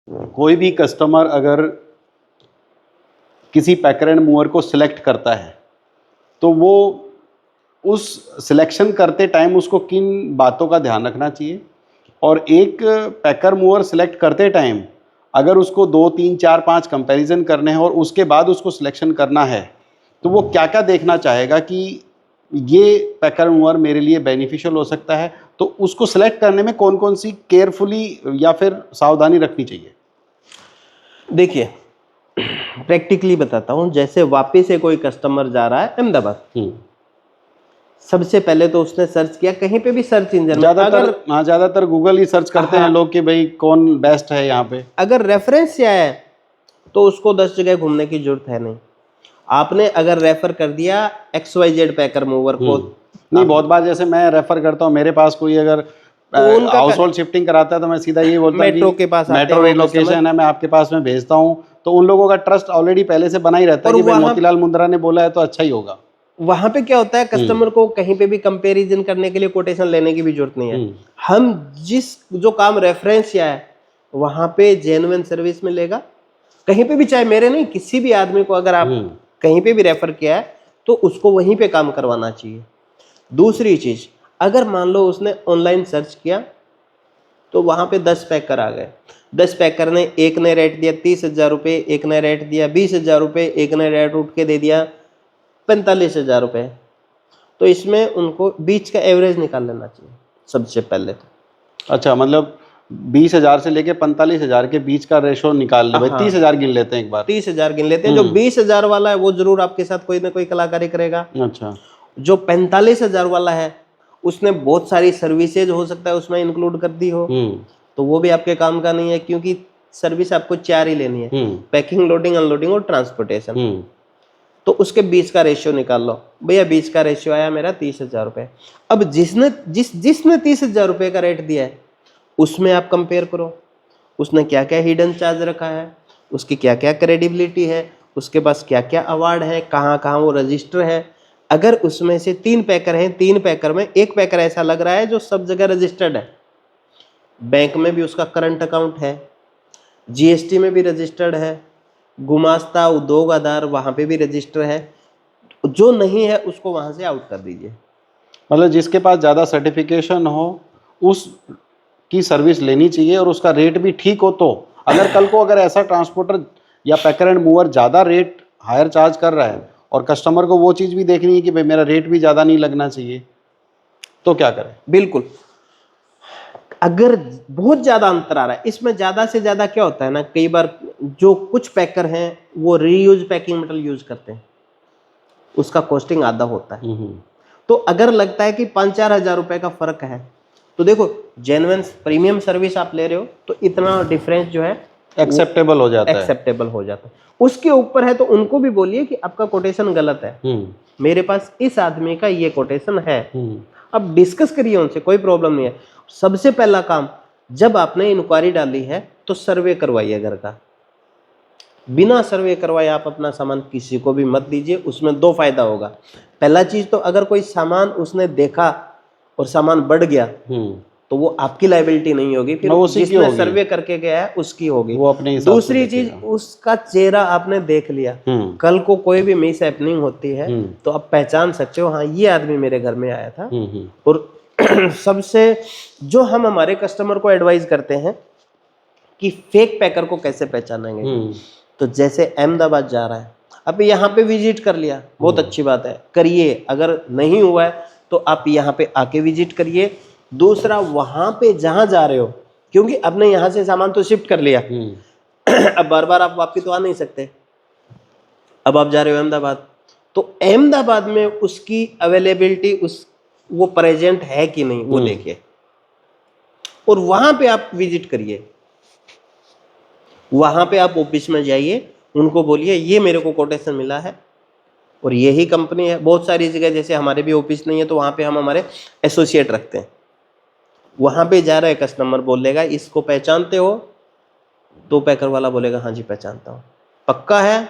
कोई भी कस्टमर अगर किसी पैकर एंड मूवर को सिलेक्ट करता है तो वो उस सिलेक्शन करते टाइम उसको किन बातों का ध्यान रखना चाहिए, और एक पैकर मूवर सिलेक्ट करते टाइम अगर उसको 2 3 4 5 कंपैरिजन करने हैं और उसके बाद उसको सिलेक्शन करना है तो वो क्या क्या देखना चाहेगा कि ये पैकर मूवर मेरे लिए बेनिफिशियल हो सकता है, तो उसको सिलेक्ट करने में कौन कौन सी केयरफुली या फिर सावधानी रखनी चाहिए? देखिए, प्रैक्टिकली बताता हूँ। जैसे वापस से कोई कस्टमर जा रहा है अहमदाबाद, सबसे पहले तो उसने सर्च किया कहीं पे भी सर्च इंजन में, अगर ज़्यादातर गूगल ही सर्च करते हैं लोग कि भाई कौन बेस्ट है यहाँ पे। अगर रेफरेंस से आया है तो उसको 10 जगह घूमने की जरूरत है नहीं। आपने अगर रेफर कर दिया XYZ पैकर मूवर को, नहीं, बहुत बार जैसे मैं रेफर करता हूँ, मेरे पास कोई अगर हाउस होल्ड शिफ्टिंग कराता है तो मैं सीधा ये बोलता हूँ मेट्रो के पास मेट्रो लोकेशन है, मैं आपके पास में भेजता हूँ, तो उन लोगों का ट्रस्ट ऑलरेडी पहले से बना ही रहता है कि भाई मोतीलाल मुंद्रा ने बोला है तो अच्छा ही होगा। वहां पे क्या होता है, कस्टमर को कहीं पे भी कंपैरिजन करने के लिए कोटेशन लेने की भी जरूरत नहीं है। हम जिस जो काम रेफरेंस या है वहां पे जेन्युइन सर्विस मिलेगा कहीं पे भी, चाहे मेरे नहीं किसी भी आदमी को अगर आप कहीं पे भी रेफर किया है तो उसको वहीं पे काम करवाना चाहिए। दूसरी चीज, अगर मान लो उसने ऑनलाइन सर्च किया तो वहां पे 10 पैकर आ गए, 10 पैकर ने, एक ने रेट दिया 30,000 रुपये, एक ने रेट दिया 20,000 रुपये, एक ने रेट उठ के दे दिया 45,000 रुपये, तो इसमें उनको बीच का एवरेज निकाल लेना चाहिए सबसे पहले तो। अच्छा, मतलब 20,000 से लेके 45,000 के बीच का रेशो निकाल ले भाई। 30,000 गिन लेते हैं एक बार, 30,000 गिन लेते हैं। जो 20,000 वाला है वो जरूर आपके साथ कोई ना कोई कलाकारी करेगा। अच्छा, जो 45,000 वाला है उसने बहुत सारी सर्विसेज हो सकता है उसमें इंक्लूड कर दी हो, तो वो भी आपके काम का नहीं है, क्योंकि सर्विस आपको 4 ही लेनी है, पैकिंग, लोडिंग, अनलोडिंग और ट्रांसपोर्टेशन। तो उसके 20 का रेशियो निकाल लो भैया। 20 का रेशियो आया मेरा 30,000 रुपये। अब जिसने 30,000 रुपये का रेट दिया है उसमें आप कंपेयर करो उसने क्या क्या हिडन चार्ज रखा है, उसकी क्या क्या क्रेडिबिलिटी है, उसके पास क्या क्या अवार्ड है, कहाँ कहाँ वो रजिस्टर है। अगर उसमें से 3 पैकर हैं, 3 पैकर में एक पैकर ऐसा लग रहा है जो सब जगह रजिस्टर्ड है, बैंक में भी उसका करंट अकाउंट है, GST में भी रजिस्टर्ड है, गुमास्ता उद्योग आधार वहां पे भी रजिस्टर है, जो नहीं है उसको वहां से आउट कर दीजिए। मतलब जिसके पास ज़्यादा सर्टिफिकेशन हो उस की सर्विस लेनी चाहिए और उसका रेट भी ठीक हो। तो अगर कल को अगर ऐसा ट्रांसपोर्टर या पैकर एंड मूवर ज़्यादा रेट हायर चार्ज कर रहा है और कस्टमर को वो चीज़ भी देखनी है कि भाई मेरा रेट भी ज़्यादा नहीं लगना चाहिए, तो क्या करें? बिल्कुल, अगर बहुत ज्यादा अंतर आ रहा है, इसमें ज्यादा से ज्यादा क्या होता है ना, कई बार जो कुछ पैकर हैं वो रीयूज पैकिंग मेटेरियल यूज करते हैं, उसका कॉस्टिंग आधा होता है। तो अगर लगता है कि 5-4 हजार रुपए का फर्क है तो देखो, जेन्युइन प्रीमियम सर्विस आप ले रहे हो तो इतना डिफरेंस जो है एक्सेप्टेबल हो जाता है, एक्सेप्टेबल हो जाता है। उसके ऊपर है तो उनको भी बोलिए कि आपका कोटेशन गलत है, मेरे पास इस आदमी का ये कोटेशन है। अब डिस्कस करिए उनसे, कोई प्रॉब्लम नहीं है। सबसे पहला काम, जब आपने इंक्वायरी डाली है तो सर्वे करवाइए घर का। बिना सर्वे करवाए आप अपना सामान किसी को भी मत दीजिए। उसमें 2 फायदा होगा। पहला चीज तो अगर कोई सामान उसने देखा और सामान बढ़ गया तो वो आपकी लायबिलिटी नहीं होगी, फिर जिसने सर्वे करके गया है उसकी होगी। वो अपने हिसाब से दूसरी चीज, उसका चेहरा आपने देख लिया, कल को कोई भी मिस हैपनिंग होती है तो आप पहचान सकते हो, हाँ ये आदमी मेरे घर में आया था। और सबसे जो हम हमारे कस्टमर को एडवाइस करते हैं कि फेक पैकर को कैसे पहचानेंगे, तो जैसे अहमदाबाद जा रहा है, अब यहाँ पे विजिट कर लिया, बहुत अच्छी बात है, करिए। अगर नहीं हुआ है तो आप यहाँ पे आके विजिट करिए। दूसरा, वहां पे जहां जा रहे हो, क्योंकि आपने यहाँ से सामान तो शिफ्ट कर लिया, अब बार बार आप वापिस तो आ नहीं सकते। अब आप जा रहे हो अहमदाबाद, तो अहमदाबाद में उसकी अवेलेबिलिटी, उस वो प्रेजेंट है कि नहीं वो देखिए, और वहां पे आप विजिट करिए। वहां पे आप ऑफिस में जाइए, उनको बोलिए ये मेरे को कोटेशन मिला है और यही कंपनी है। बहुत सारी जगह जैसे हमारे भी ऑफिस नहीं है तो वहां पे हम हमारे एसोसिएट रखते हैं। वहां पे जा रहे कस्टमर बोलेगा इसको पहचानते हो, तो पैकर वाला बोलेगा हाँ जी पहचानता हूँ, पक्का है।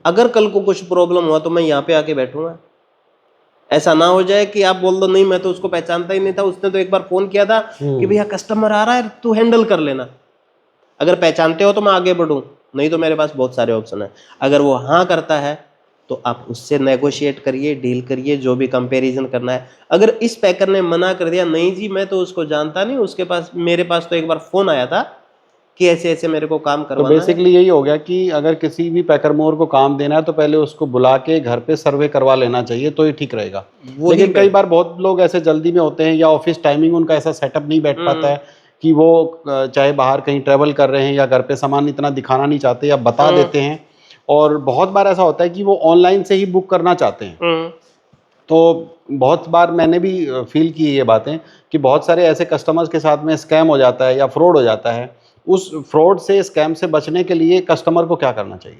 अगर कल को कुछ प्रॉब्लम हुआ तो मैं यहाँ पे आके बैठूंगा। ऐसा ना हो जाए कि आप बोल दो नहीं मैं तो उसको पहचानता ही नहीं था, उसने तो एक बार फोन किया था कि भैया कस्टमर आ रहा है तू हैंडल कर लेना। अगर पहचानते हो तो मैं आगे बढ़ूं, नहीं तो मेरे पास बहुत सारे ऑप्शन है। अगर वो हाँ करता है तो आप उससे नेगोशिएट करिए, डील करिए, जो भी कंपैरिजन करना है। अगर इस पैकर ने मना कर दिया, नहीं जी मैं तो उसको जानता नहीं, उसके पास, मेरे पास तो एक बार फोन आया था कि ऐसे ऐसे मेरे को काम तो करवाना है। बेसिकली यही हो गया कि अगर किसी भी पैकर मोर को काम देना है तो पहले उसको बुला के घर पे सर्वे करवा लेना चाहिए, तो ये ठीक रहेगा। लेकिन कई बार बहुत लोग ऐसे जल्दी में होते हैं या ऑफिस टाइमिंग उनका ऐसा सेटअप नहीं बैठ पाता है कि वो चाहे बाहर कहीं ट्रैवल कर रहे हैं या घर पे सामान इतना दिखाना नहीं चाहते या बता देते हैं, और बहुत बार ऐसा होता है कि वो ऑनलाइन से ही बुक करना चाहते हैं। तो बहुत बार मैंने भी फील की ये बातें कि बहुत सारे ऐसे कस्टमर्स के साथ में स्कैम हो जाता है या फ्रॉड हो जाता है। उस फ्रॉड से, स्कैम से बचने के लिए कस्टमर को क्या करना चाहिए?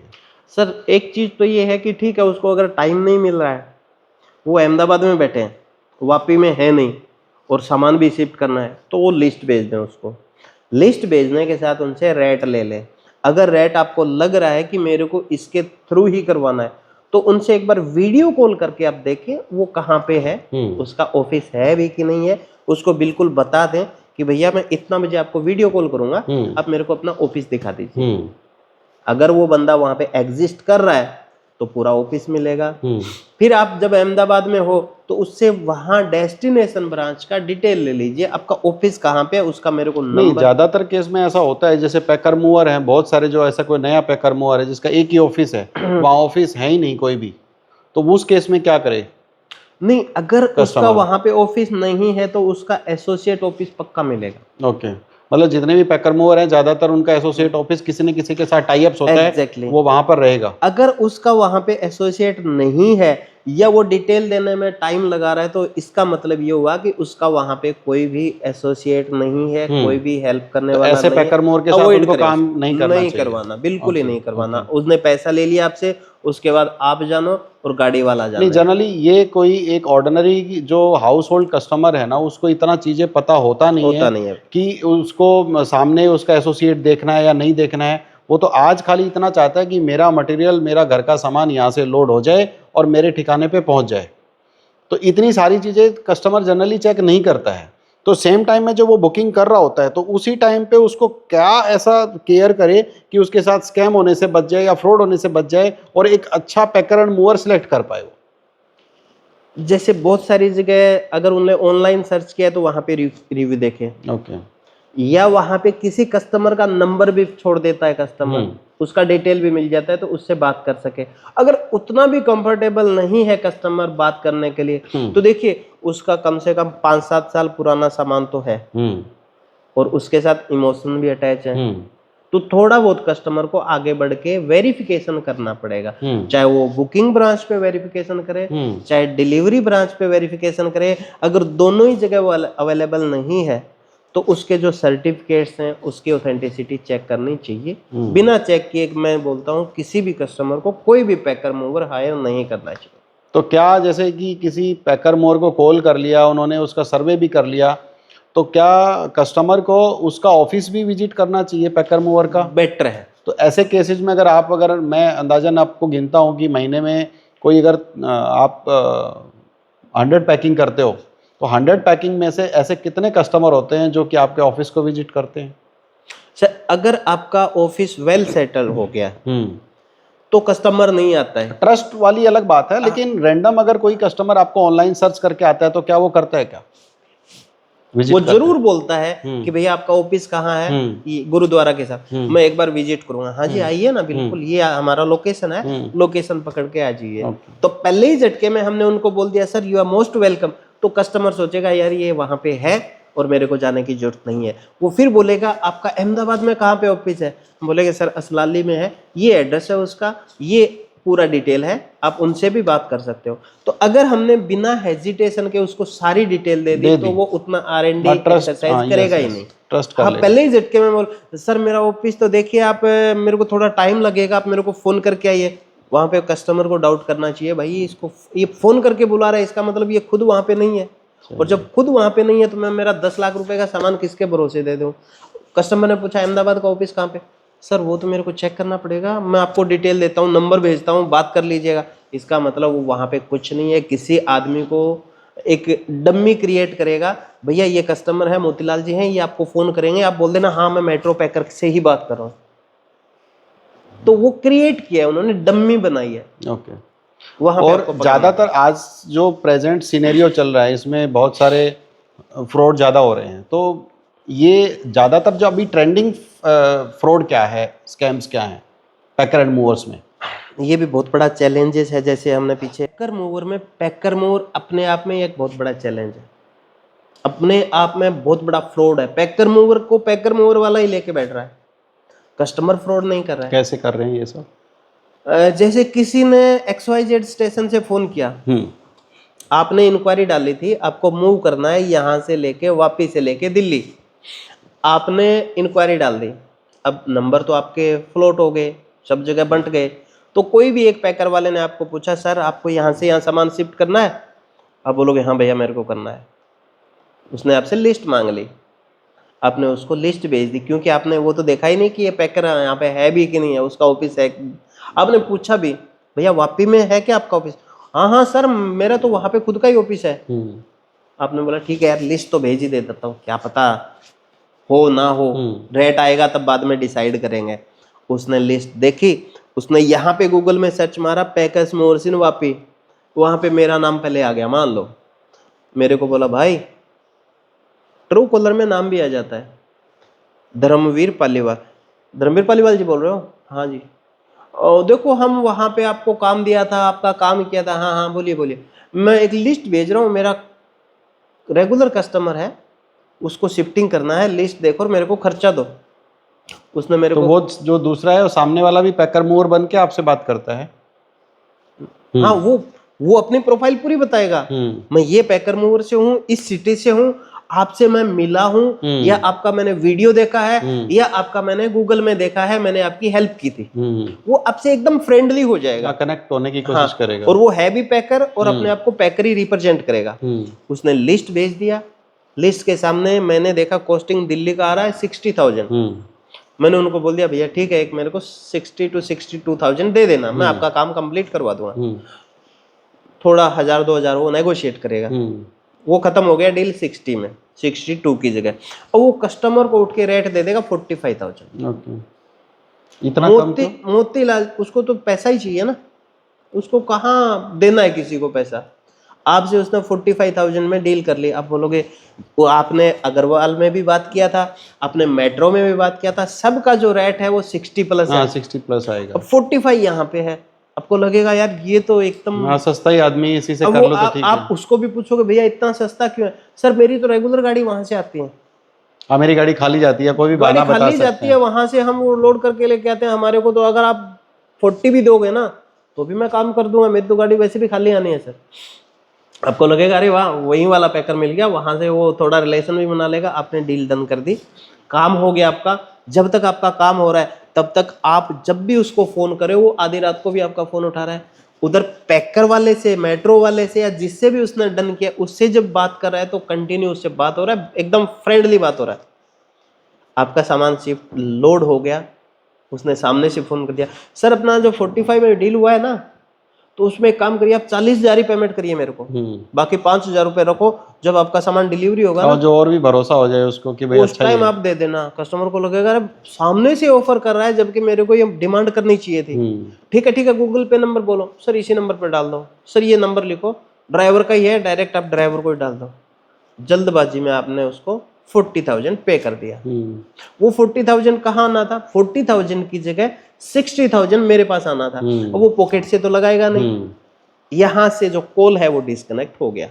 सर एक चीज तो ये है कि ठीक है, उसको अगर टाइम नहीं मिल रहा है, वो अहमदाबाद में बैठे हैं, वापी में है नहीं, और सामान भी शिफ्ट करना है, तो वो लिस्ट भेज दें उसको। लिस्ट भेजने के साथ उनसे रेट ले लें। अगर रेट आपको लग रहा है कि मेरे को इसके थ्रू ही करवाना है, तो उनसे एक बार वीडियो कॉल करके आप देखें वो कहाँ पे है, उसका ऑफिस है भी कि नहीं है। उसको बिल्कुल बता दें कि भैया मैं इतना बजे आपको वीडियो कॉल करूंगा, आप मेरे को अपना ऑफिस दिखा दीजिए। अगर वो बंदा वहां पे एग्जिस्ट कर रहा है तो पूरा ऑफिस मिलेगा। फिर आप जब अहमदाबाद में हो तो उससे वहां डेस्टिनेशन ब्रांच का डिटेल ले लीजिए, आपका ऑफिस कहाँ पे है उसका मेरे को नहीं, नंबर। ज्यादातर केस में ऐसा होता है, जैसे पैकर मूवर हैं बहुत सारे, जो ऐसा कोई नया पैकर मूवर है जिसका एक ही ऑफिस है, वहाँ ऑफिस है ही नहीं कोई भी, तो उस केस में क्या करे? नहीं, अगर उसका वहां पे ऑफिस नहीं है तो उसका एसोसिएट ऑफिस पक्का मिलेगा। ओके, मतलब जितने भी पैकर मूवर हैं ज्यादातर उनका एसोसिएट ऑफिस किसी न किसी के साथ टाई अप्स होता है, वो वहां पर रहेगा। अगर उसका वहां पे एसोसिएट नहीं है या वो डिटेल देने में टाइम लगा रहा है, तो इसका मतलब ये हुआ कि उसका वहां पे कोई भी एसोसिएट नहीं है, कोई भी हेल्प करने वाला ऐसे नहीं है। पैकर मोर के साथ उनको काम नहीं करवाना, बिल्कुल ही नहीं करवाना। उसने पैसा ले लिया आपसे, उसके बाद आप जानो और गाड़ी वाला जानो। नहीं, जनरली ये कोई एक ऑर्डिनरी जो हाउस होल्ड कस्टमर है ना, उसको इतना चीजें पता होता नहीं है कि उसको सामने उसका एसोसिएट देखना है या नहीं देखना है। वो तो आज खाली इतना चाहता है कि मेरा मटेरियल, मेरा घर का सामान यहाँ से लोड हो जाए और मेरे ठिकाने पे पहुँच जाए। तो इतनी सारी चीज़ें कस्टमर जनरली चेक नहीं करता है। तो सेम टाइम में जब वो बुकिंग कर रहा होता है तो उसी टाइम पे उसको क्या ऐसा केयर करे कि उसके साथ स्कैम होने से बच जाए या फ्रॉड होने से बच जाए और एक अच्छा पैकर एंड मूवर सिलेक्ट कर पाए वो। जैसे बहुत सारी जगह अगर उन्होंने ऑनलाइन सर्च किया तो वहां पे रिव्यू देखे, या वहां पे किसी कस्टमर का नंबर भी छोड़ देता है कस्टमर, उसका डिटेल भी मिल जाता है तो उससे बात कर सके। अगर उतना भी कंफर्टेबल नहीं है कस्टमर बात करने के लिए, तो देखिए उसका कम से कम 5-7 साल पुराना सामान तो है और उसके साथ इमोशन भी अटैच है, तो थोड़ा बहुत कस्टमर को आगे बढ़ के वेरिफिकेशन करना पड़ेगा। चाहे वो बुकिंग ब्रांच पे वेरिफिकेशन करे, चाहे डिलीवरी ब्रांच पे वेरिफिकेशन करे। अगर दोनों ही जगह वो अवेलेबल नहीं है तो उसके जो सर्टिफिकेट्स हैं उसकी ऑथेंटिसिटी चेक करनी चाहिए। बिना चेक किए मैं बोलता हूँ किसी भी कस्टमर को कोई भी पैकर मूवर हायर नहीं करना चाहिए। तो क्या जैसे कि किसी पैकर मूवर को कॉल कर लिया, उन्होंने उसका सर्वे भी कर लिया, तो क्या कस्टमर को उसका ऑफिस भी विजिट करना चाहिए पैकर मूवर का? बेटर है। तो ऐसे केसेस में अगर मैं अंदाजन आपको गिनता हूँ कि महीने में कोई अगर आप 100 पैकिंग करते हो तो 100 पैकिंग में से ऐसे कितने कस्टमर होते हैं जो कि आपके ऑफिस को विजिट करते हैं? सर अगर आपका ऑफिस वेल सेटल हो गया तो कस्टमर नहीं आता है। ट्रस्ट वाली अलग बात है, लेकिन रैंडम अगर कोई कस्टमर आपको ऑनलाइन सर्च करके आता है तो क्या वो करता है? क्या वो जरूर बोलता है कि भैया आपका ऑफिस कहाँ है, ये गुरुद्वारा के साथ, मैं एक बार विजिट करूंगा। हाँ जी आइए ना, बिल्कुल ये हमारा लोकेशन है, लोकेशन पकड़ के आ जाइए। तो पहले ही झटके में हमने उनको बोल दिया sir you are most welcome, तो कस्टमर सोचेगा यार ये वहां पे है और मेरे को जाने की जरूरत नहीं है। वो फिर बोलेगा आपका अहमदाबाद में कहाँ पे ऑफिस है, बोलेगा सर असलाली में है, ये एड्रेस है उसका, ये पूरा डिटेल है, आप उनसे भी बात कर सकते हो। तो अगर हमने बिना हेजिटेशन के उसको सारी डिटेल दे दी तो वो उतना R&D एक्सरसाइज करेगा ही नहीं। ट्रस्ट हाँ पहले ही झटके में बोल सर मेरा ऑफिस तो देखिए आप, मेरे को थोड़ा टाइम लगेगा, आप मेरे को फोन करके आइए। वहां पे कस्टमर को डाउट करना चाहिए, भाई इसको ये फोन करके बुला रहा है, इसका मतलब ये खुद वहां पे नहीं है। और जब खुद वहां पे नहीं है तो मैं मेरा 10 लाख रुपए का सामान किसके भरोसे दे दूं? कस्टमर ने पूछा अहमदाबाद का ऑफिस कहाँ पे, सर वो तो मेरे को चेक करना पड़ेगा, मैं आपको डिटेल देता हूँ, नंबर भेजता हूँ, बात कर लीजिएगा। इसका मतलब वो वहाँ पे कुछ नहीं है, किसी आदमी को एक डम्मी क्रिएट करेगा, भैया ये कस्टमर है मोतीलाल जी हैं, ये आपको फोन करेंगे, आप बोल देना हाँ मैं मेट्रो पैकर से ही बात कर रहा हूँ। तो वो क्रिएट किया है उन्होंने, डम्मी बनाई है। ओके। वहां पे और आपको ज़्यादातर आज जो प्रेजेंट सिनेरियो चल रहा है इसमें बहुत सारे फ्रॉड ज़्यादा हो रहे हैं, तो ये ज़्यादातर जो अभी ट्रेंडिंग फ्रॉड क्या है, स्कैम्स क्या हैं पैकर एंड मूवर्स में? ये भी बहुत बड़ा चैलेंजेस है। जैसे हमने पीछे पैकर मूवर में, पैकर मूवर अपने आप में एक बहुत बड़ा चैलेंज है, अपने आप में बहुत बड़ा फ्रॉड है। पैकर मूवर को पैकर मूवर वाला ही लेके बैठ रहा है, कस्टमर फ्रॉड नहीं कर रहा है। कैसे कर रहे हैं ये सब? जैसे किसी ने XYZ स्टेशन से फोन किया, आपने इंक्वायरी डाली थी, आपको मूव करना है यहाँ से लेके वापी से लेके दिल्ली, आपने इंक्वायरी डाल दी, अब नंबर तो आपके फ्लोट हो गए, सब जगह बंट गए, तो कोई भी एक पैकर वाले ने आपको पूछा सर आपको यहाँ से यहाँ सामान शिफ्ट करना है, आप बोलोगे हाँ भैया मेरे को करना है। उसने आपसे लिस्ट मांग ली, आपने उसको लिस्ट भेज दी, क्योंकि आपने वो तो देखा ही नहीं कि ये पैकर यहाँ पे है भी कि नहीं है, उसका ऑफिस है। आपने पूछा भी भैया वापी में है क्या आपका ऑफिस? हाँ हाँ सर मेरा तो वहाँ पे खुद का ही ऑफिस है। आपने बोला ठीक है यार लिस्ट तो भेज ही दे देता हूँ, क्या पता हो ना हो, रेट आएगा तब बाद में डिसाइड करेंगे। उसने लिस्ट देखी, उसने यहाँ पे गूगल में सर्च मारा पैकर्स मूवर्स इन वापी, वहाँ पे मेरा नाम पहले आ गया मान लो। मेरे को बोला भाई ट्रू कॉलर में नाम भी आ जाता है, धर्मवीर पालीवाल। धर्मवीर पालीवाल जी बोल रहे हो? हाँ जी। और देखो हम वहाँ पे आपको काम दिया था, आपका काम किया था। हाँ हाँ बोलिए बोलिए। मैं एक लिस्ट भेज रहा हूँ, मेरा रेगुलर कस्टमर है, उसको शिफ्टिंग करना है, लिस्ट देखो और मेरे को खर्चा दो। उसने मेरे तो को वो जो दूसरा है वो सामने वाला भी पैकर मूवर बन के आपसे बात करता है? हाँ वो अपनी प्रोफाइल पूरी बताएगा, मैं ये पैकर मूवर से हूँ, इस सिटी से हूँ, आपसे मैं मिला हूँ, या आपका मैंने वीडियो देखा है, या आपका मैंने गूगल में देखा है, मैंने आपकी हेल्प की थी। वो आपसे एकदम फ्रेंडली हो जाएगा, कनेक्ट होने की कोशिश करेगा। और वो है भी पैकर और अपने आप को पैकर ही रिप्रेजेंट करेगा। उसने लिस्ट भेज दिया, लिस्ट के सामने मैंने देखा कॉस्टिंग दिल्ली का आ रहा है 60,000। मैंने उनको बोल दिया भैया ठीक है एक मेरे को 60 to 62,000 दे देना, मैं आपका काम कंप्लीट करवा दूंगा। थोड़ा 1,000-2,000 वो नेगोशिएट करेगा। वो खत्म हो गया डील 60 में, 62 की जगह। और वो कस्टमर को उठ के रेट दे देगा 45,000। इतना कम क्यों? मोतीलाल उसको तो पैसा ही चाहिए ना, उसको कहाँ देना है किसी को पैसा। आपसे उसने 45,000 में डील कर ली। आप बोलोगे वो आपने अग्रवाल में भी बात किया था, आपने मेट्रो में भी बात किया था, सबका जो रेट है वो 60 प्लस है। 60 प्लस आएगा। अब 45 यहाँ पे है, आपको लगेगा यार ये तो एकदम सस्ता ही आदमी, इसी से कर लो तो ठीक है। आप उसको भी पूछोगे भैया इतना सस्ता क्यों है? सर मेरी तो रेगुलर गाड़ी वहां से आती है। मेरी गाड़ी खाली जाती है, कोई भी बहाना बता सकता है। खाली जाती है, वहां से हम वो लोड करके लेके आते हैं। हमारे को तो अगर आप 40 भी दोगे ना तो भी मैं काम कर दूंगा, मेरी तो गाड़ी वैसे भी खाली आनी है सर। आपको लगेगा अरे वाह वही वाला पैकर मिल गया, वहां से वो थोड़ा रिलेशन भी बना लेगा। आपने डील डन कर दी, काम हो गया आपका। जब तक आपका काम हो रहा है तब तक आप जब भी उसको फोन करे वो आधी रात को भी आपका फोन उठा रहा है। उधर पैकर वाले से, मेट्रो वाले से, या जिससे भी उसने डन किया उससे जब बात कर रहा है तो कंटिन्यू उससे बात हो रहा है, एकदम फ्रेंडली बात हो रहा है। आपका सामान शिफ्ट लोड हो गया, उसने सामने से फोन कर दिया सर अपना जो 45 में डील हुआ है ना, तो उसमें एक काम करिए आप 40,000 ही पेमेंट करिए मेरे को, बाकी 5,000 रुपए रखो, जब आपका सामान डिलीवरी होगा ना जो और भी भरोसा हो जाए उसको कि भाई उस टाइम आप दे देना। कस्टमर को लगेगा अरे सामने से ऑफर कर रहा है जबकि मेरे को ये डिमांड करनी चाहिए थी। ठीक है गूगल पे नंबर बोलो सर, इसी नंबर पर डाल दो सर, ये नंबर लिखो, ड्राइवर का ही है, डायरेक्ट आप ड्राइवर को ही डाल दो। जल्दबाजी में आपने उसको 40,000 पे कर दिया। वो 40,000 कहाँ आना था? 40,000 की जगह 60,000 मेरे पास आना था। अब वो पॉकेट से तो लगाएगा नहीं, यहाँ से जो कॉल है वो डिस्कनेक्ट हो गया।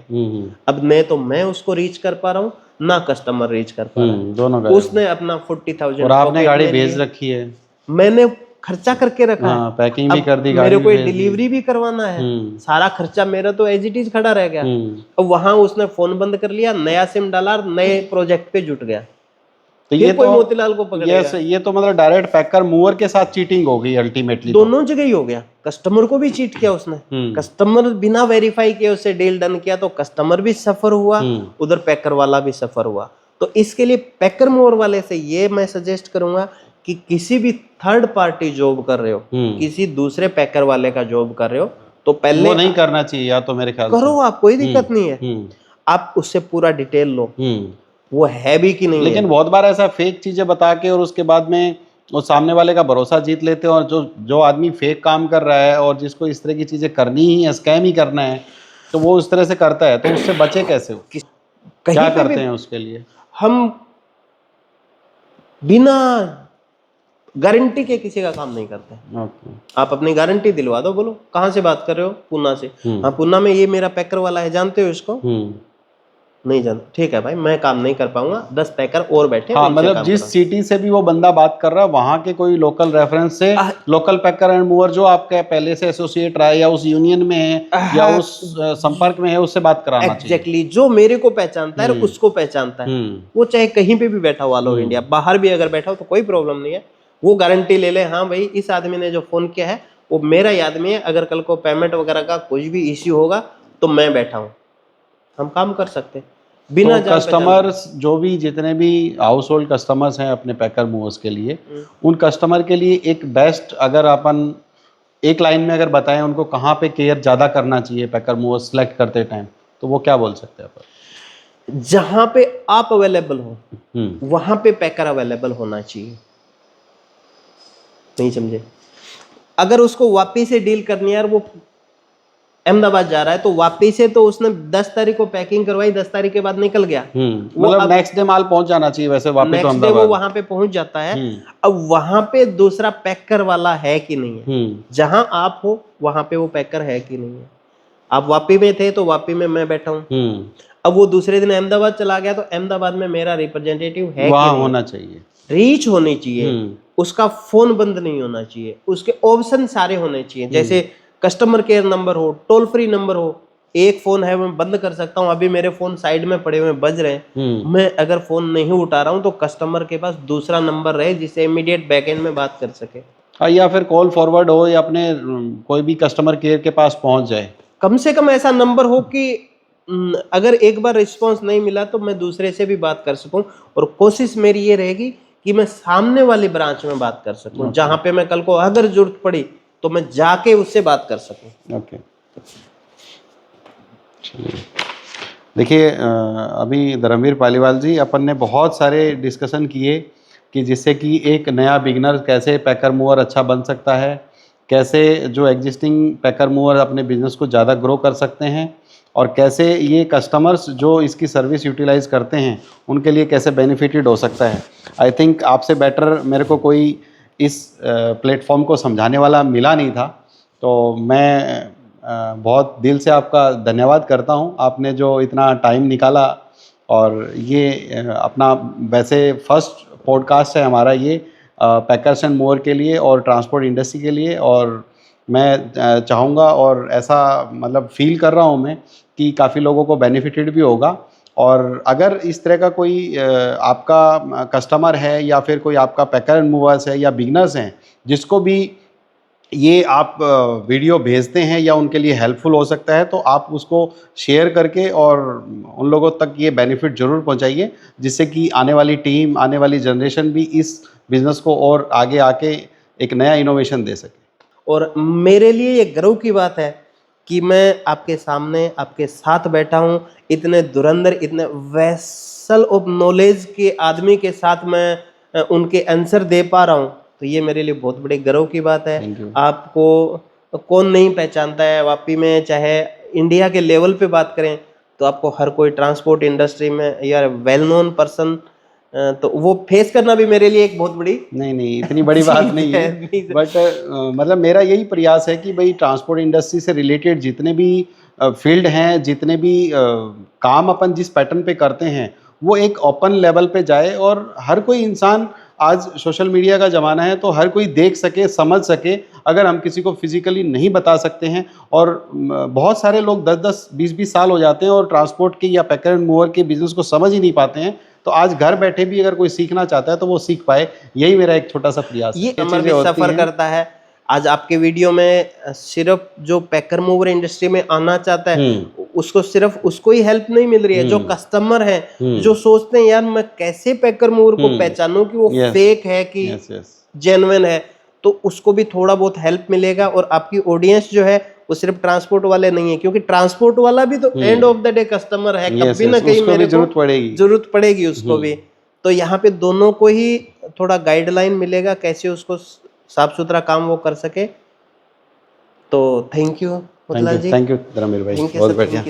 अब मैं उसको रीच कर पा रहा हूँ ना कस्टमर रीच कर पा रहा है, दोनों। उसने अपना 40,000 और आपने गाड़ी भेज रखी है, मैंने खर्चा करके रखा है, पैकिंग भी कर दी, मेरे को डिलीवरी भी करवाना है, सारा खर्चा मेरा तो एज इट इज खड़ा रह गया। अब वहां उसने फोन बंद कर लिया, नया सिम डाला, नए प्रोजेक्ट पे जुट गया। तो ये कोई मोतीलाल को पकड़ेगा? ये तो मतलब डायरेक्ट पैकर मूवर के साथ चीटिंग हो गई अल्टीमेटली। दोनों जगह ही हो गया, कस्टमर को भी चीट किया उसने, कस्टमर बिना वेरीफाई किए उससे डील डन किया, तो कस्टमर भी सफर हुआ, उधर पैकर वाला भी सफर हुआ। तो इसके लिए पैकर मूवर वाले से ये मैं सजेस्ट करूंगा कि किसी भी थर्ड पार्टी जॉब कर रहे हो, किसी दूसरे पैकर वाले का जॉब कर रहे हो, तो पहले वो नहीं करना चाहिए या तो मेरे ख्याल करो से। आप, कोई दिक्कत नहीं है, आप उससे पूरा डिटेल लो वो है भी कि नहीं लेकिन है। बहुत बार ऐसा फेक चीजें बता के और उसके बाद में वो सामने वाले का भरोसा जीत लेते हैं, और जो जो आदमी फेक काम कर रहा है और जिसको इस तरह की चीजें करनी ही है, स्कैम ही करना है, तो वो उस तरह से करता है, तो उससे बचे कैसे हो? कहीं क्या पे करते भी हैं उसके लिए? हम बिना गारंटी के किसी का काम नहीं करते हैं। ओके। आप अपनी गारंटी दिलवा दो, बोलो कहाँ से बात कर रहे हो? पूना से। हम्म। हाँ पूना में ये मेरा पैकर वाला है, जानते हो इसको? हम्म। नहीं जानते, ठीक है भाई, मैं काम नहीं कर पाऊंगा, 10 पैकर और बैठे हाँ, उनसे मतलब काम जिस कराओ। सिटी से भी वो बंदा बात कर रहा है वहां के कोई लोकल रेफरेंस से, लोकल पैकर एंड मूवर जो आपके पहले से एसोसिएट रहा है या उस यूनियन में है या उस संपर्क में है, उससे बात कराना चाहिए। एग्जैक्टली, जो मेरे को पहचानता है उसको पहचानता है, वो चाहे कहीं पे भी बैठा हो ऑल ओवर इंडिया, बाहर भी अगर बैठा हो तो कोई प्रॉब्लम नहीं है। वो गारंटी ले ले, हाँ भाई इस आदमी ने जो फोन किया है वो मेरा ही आदमी है, अगर कल को पेमेंट वगैरह का कुछ भी इश्यू होगा तो मैं बैठा हूँ, हम काम कर सकते हैं बिना तो जान कस्टमर्स जो भी जितने भी हाउस होल्ड कस्टमर्स हैं अपने पैकर मूवर्स के लिए, उन कस्टमर के लिए एक बेस्ट, अगर अपन एक लाइन में अगर बताएं उनको कहाँ पे केयर ज़्यादा करना चाहिए पैकर मूवर्स सेलेक्ट करते टाइम, तो वो क्या बोल सकते हैं अपन? जहां पे आप अवेलेबल हो वहां पे पैकर अवेलेबल होना चाहिए। नहीं समझे? अगर उसको वापिस से डील करनी है यार, वो अहमदाबाद जा रहा है तो वापिस से तो उसने 10 तारीख को पैकिंग करवाई, 10 तारीख के बाद निकल गया, मतलब नेक्स्ट डे माल पहुंच जाना चाहिए वैसे वापस नेक्स्ट डे वो वहां पे पहुंच जाता है। अब वहां पे दूसरा पैकर वाला है कि नहीं है, जहां आप हो वहां पे वो पैकर है कि नहीं है। आप वापी में थे तो वापी में मैं बैठा हूँ, अब वो दूसरे दिन अहमदाबाद चला गया तो अहमदाबाद में मेरा रिप्रेजेंटेटिव है कि नहीं, होना चाहिए, रीच होनी चाहिए, उसका फोन बंद नहीं होना चाहिए, उसके ऑप्शन सारे होने चाहिए, जैसे कस्टमर केयर नंबर हो, टोल फ्री नंबर हो। एक फोन है मैं बंद कर सकता हूँ, अभी मेरे फोन साइड में पड़े हुए बज रहे हैं, मैं अगर फोन नहीं उठा रहा हूँ तो कस्टमर के पास दूसरा नंबर रहे जिससे इमीडिएट बैकएंड में बात कर सके, या फिर कॉल फॉरवर्ड हो या अपने कोई भी कस्टमर केयर के पास पहुंच जाए। कम से कम ऐसा नंबर हो कि अगर एक बार रिस्पांस नहीं मिला तो मैं दूसरे से भी बात कर सकूं, और कोशिश मेरी ये रहेगी कि मैं सामने वाली ब्रांच में बात कर सकूं, जहां पे मैं कल को अगर जरूरत पड़ी तो मैं जाके उससे बात कर सकूं। ओके, देखिए अभी धर्मवीर पालीवाल जी, अपन ने बहुत सारे डिस्कशन किए कि जिससे कि एक नया बिगनर कैसे पैकर मूवर अच्छा बन सकता है, कैसे जो एग्जिस्टिंग पैकर मूवर अपने बिजनेस को ज़्यादा ग्रो कर सकते हैं, और कैसे ये कस्टमर्स जो इसकी सर्विस यूटिलाइज करते हैं उनके लिए कैसे बेनिफिटेड हो सकता है। आई थिंक आपसे बेटर मेरे को कोई इस प्लेटफॉर्म को समझाने वाला मिला नहीं था, तो मैं बहुत दिल से आपका धन्यवाद करता हूं, आपने जो इतना टाइम निकाला। और ये अपना वैसे फर्स्ट पॉडकास्ट है हमारा ये पैकर्स एंड मूवर के लिए और ट्रांसपोर्ट इंडस्ट्री के लिए, और मैं चाहूँगा और ऐसा मतलब फील कर रहा हूँ मैं कि काफ़ी लोगों को बेनिफिटेड भी होगा। और अगर इस तरह का कोई आपका कस्टमर है या फिर कोई आपका पैकर एंड मूवर्स है या बिगनर्स हैं जिसको भी ये आप वीडियो भेजते हैं या उनके लिए हेल्पफुल हो सकता है, तो आप उसको शेयर करके और उन लोगों तक ये बेनिफिट ज़रूर पहुंचाइए, जिससे कि आने वाली टीम, आने वाली जनरेशन भी इस बिज़नेस को और आगे आके एक नया इनोवेशन दे सके। और मेरे लिए ये गर्व की बात है कि मैं आपके सामने आपके साथ बैठा हूँ, इतने धुरंधर, इतने वेसल ऑफ नॉलेज के आदमी के साथ मैं उनके आंसर दे पा रहा हूँ, तो ये मेरे लिए बहुत बड़े गर्व की बात है। आपको कौन नहीं पहचानता है वापी में, चाहे इंडिया के लेवल पे बात करें तो आपको हर कोई ट्रांसपोर्ट इंडस्ट्री में यार वेल नोन पर्सन, तो वो फेस करना भी मेरे लिए एक बहुत बड़ी नहीं इतनी बड़ी बात नहीं है, बट मतलब मेरा यही प्रयास है कि भाई ट्रांसपोर्ट इंडस्ट्री से रिलेटेड जितने भी फील्ड हैं, जितने भी काम अपन जिस पैटर्न पे करते हैं वो एक ओपन लेवल पे जाए, और हर कोई इंसान, आज सोशल मीडिया का ज़माना है तो हर कोई देख सके, समझ सके। अगर हम किसी को फिजिकली नहीं बता सकते हैं, और बहुत सारे लोग 10-10, 20-20 साल हो जाते हैं और ट्रांसपोर्ट के या पैकर एंड मूवर के बिजनेस को समझ ही नहीं पाते हैं, तो आज घर बैठे भी अगर कोई सीखना चाहता है तो वो सीख पाए, यही मेरा एक छोटा सा प्रयास है। ये कमर भी सफर करता है। आज आपके वीडियो में सिर्फ जो पैकर मूवर इंडस्ट्री में आना चाहता है उसको सिर्फ उसको ही हेल्प नहीं मिल रही है, जो कस्टमर है जो सोचते हैं यार मैं कैसे पैकर मूवर को पहचानूं कि वो फेक है कि जेन्युइन है, तो उसको भी थोड़ा बहुत हेल्प मिलेगा। और आपकी ऑडियंस जो है वो सिर्फ ट्रांसपोर्ट वाले नहीं है, क्योंकि ट्रांसपोर्ट वाला भी तो end of the day customer है, कभी ना कहीं मेरे को जरूरत पड़ेगी उसको भी। तो यहाँ पे दोनों को ही थोड़ा गाइडलाइन मिलेगा कैसे उसको साफ सुथरा काम वो कर सके। तो thank you Motilal ji. Thank you Dharamvir भाई, बहुत बढ़िया।